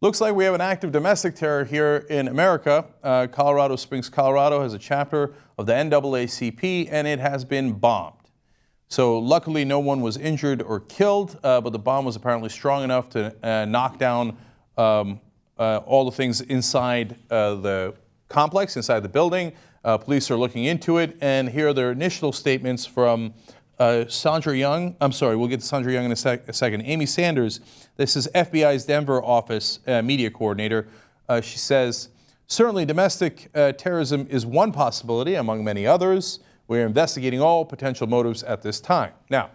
Looks like we have an active domestic terror here in America. Colorado Springs, Colorado has a chapter of the NAACP, and it has been bombed. So luckily no one was injured or killed, but the bomb was apparently strong enough to knock down all the things inside the complex, inside the building. Police are looking into it, and here are their initial statements from Sandra Young. I'm sorry, we'll get to Sandra Young in a second. Amy Sanders, this is FBI's Denver office media coordinator. She says, certainly domestic terrorism is one possibility among many others. We're investigating all potential motives at this time. Now,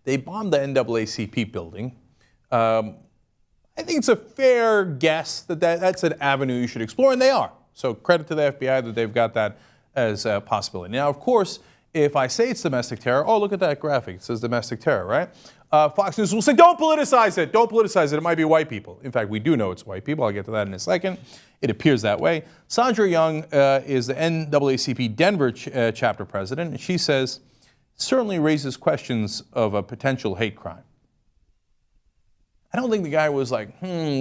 they bombed the NAACP building. I think it's a fair guess that that's an avenue you should explore, and they are. So credit to the FBI that they've got that as a possibility. Now, of course, if I say it's domestic terror, oh, look at that graphic. It says domestic terror, right? Fox News will say, don't politicize it. Don't politicize it. It might be white people. In fact, we do know it's white people. I'll get to that in a second. It appears that way. Sandra Young is the NAACP Denver chapter president, and she says, certainly raises questions of a potential hate crime. I don't think the guy was like,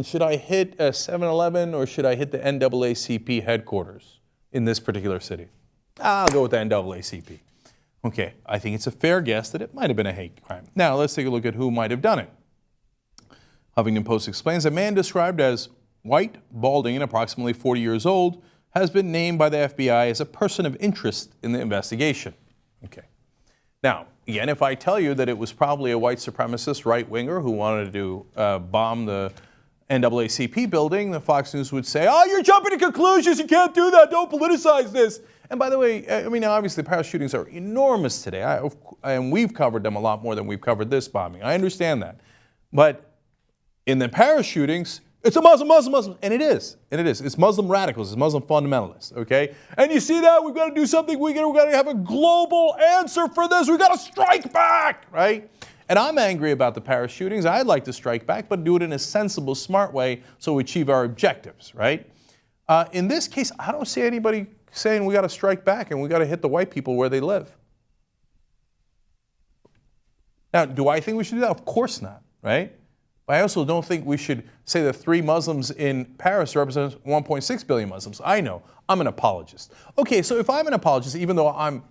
should I hit a 7-Eleven or should I hit the NAACP headquarters in this particular city? I'll go with the NAACP. Okay, I think it's a fair guess that it might have been a hate crime. Now, let's take a look at who might have done it. Huffington Post explains, a man described as white, balding, and approximately 40 years old has been named by the FBI as a person of interest in the investigation. Okay. Now, again, if I tell you that it was probably a white supremacist right-winger who wanted to bomb the NAACP building, the Fox News would say, oh, you're jumping to conclusions, you can't do that, don't politicize this. And by the way, I mean, obviously Paris shootings are enormous today, and we've covered them a lot more than we've covered this bombing. I understand that. But in the Paris shootings, it's a Muslim, and it is. It's Muslim radicals, it's Muslim fundamentalists, okay? And you see that? We've got to do something, we've got to have a global answer for this, we've got to strike back, right? And I'm angry about the Paris shootings. I'd like to strike back, but do it in a sensible, smart way so we achieve our objectives, right? In this case, I don't see anybody saying we got to strike back and we got to hit the white people where they live. Now, do I think we should do that? Of course not, right? But I also don't think we should say that 3 Muslims in Paris represent 1.6 billion Muslims. I know, I'm an apologist. Okay, so if I'm an apologist, even though I'm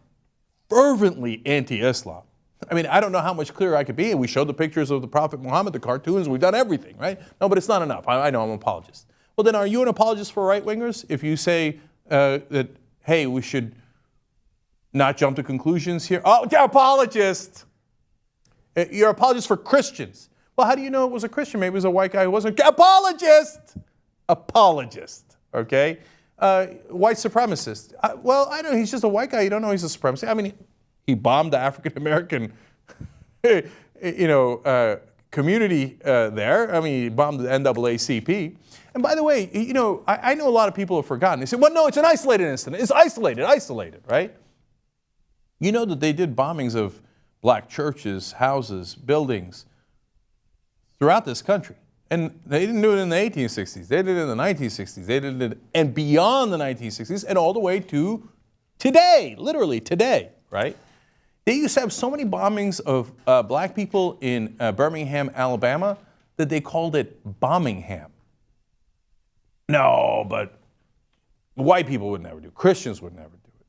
fervently anti-Islam, I mean, I don't know how much clearer I could be. We showed the pictures of the Prophet Muhammad, the cartoons, we've done everything, right? No, but it's not enough. I know I'm an apologist. Well, then are you an apologist for right-wingers if you say that, hey, we should not jump to conclusions here? Oh, you're apologist. You're apologist for Christians. Well, how do you know it was a Christian? Maybe it was a white guy who wasn't. Apologist! Apologist, okay? White supremacist. Well, I know he's just a white guy. You don't know he's a supremacist. I mean, he bombed the African-American, community there. I mean, he bombed the NAACP. And by the way, I know a lot of people have forgotten. They say, well, no, it's an isolated incident. It's isolated, right? You know that they did bombings of black churches, houses, buildings throughout this country. And they didn't do it in the 1860s. They did it in the 1960s. They did it and beyond the 1960s and all the way to today, literally today, right? They used to have so many bombings of black people in Birmingham, Alabama, that they called it Bombingham. No, but white people would never do it. Christians would never do it.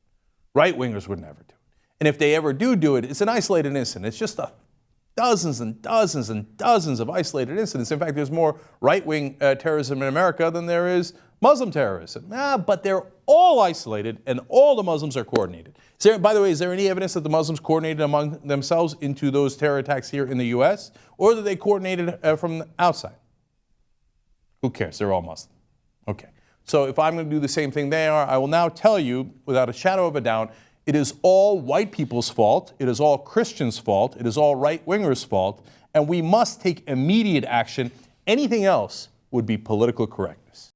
Right-wingers would never do it. And if they ever do it, it's an isolated incident. It's just dozens and dozens and dozens of isolated incidents. In fact, there's more right-wing terrorism in America than there is Muslim terrorism. But they're all isolated and all the Muslims are coordinated. By the way, is there any evidence that the Muslims coordinated among themselves into those terror attacks here in the U.S. or that they coordinated from outside? Who cares? They're all Muslim. Okay. So if I'm going to do the same thing they are, I will now tell you without a shadow of a doubt, it is all white people's fault. It is all Christians' fault. It is all right-wingers' fault. And we must take immediate action. Anything else would be political correctness.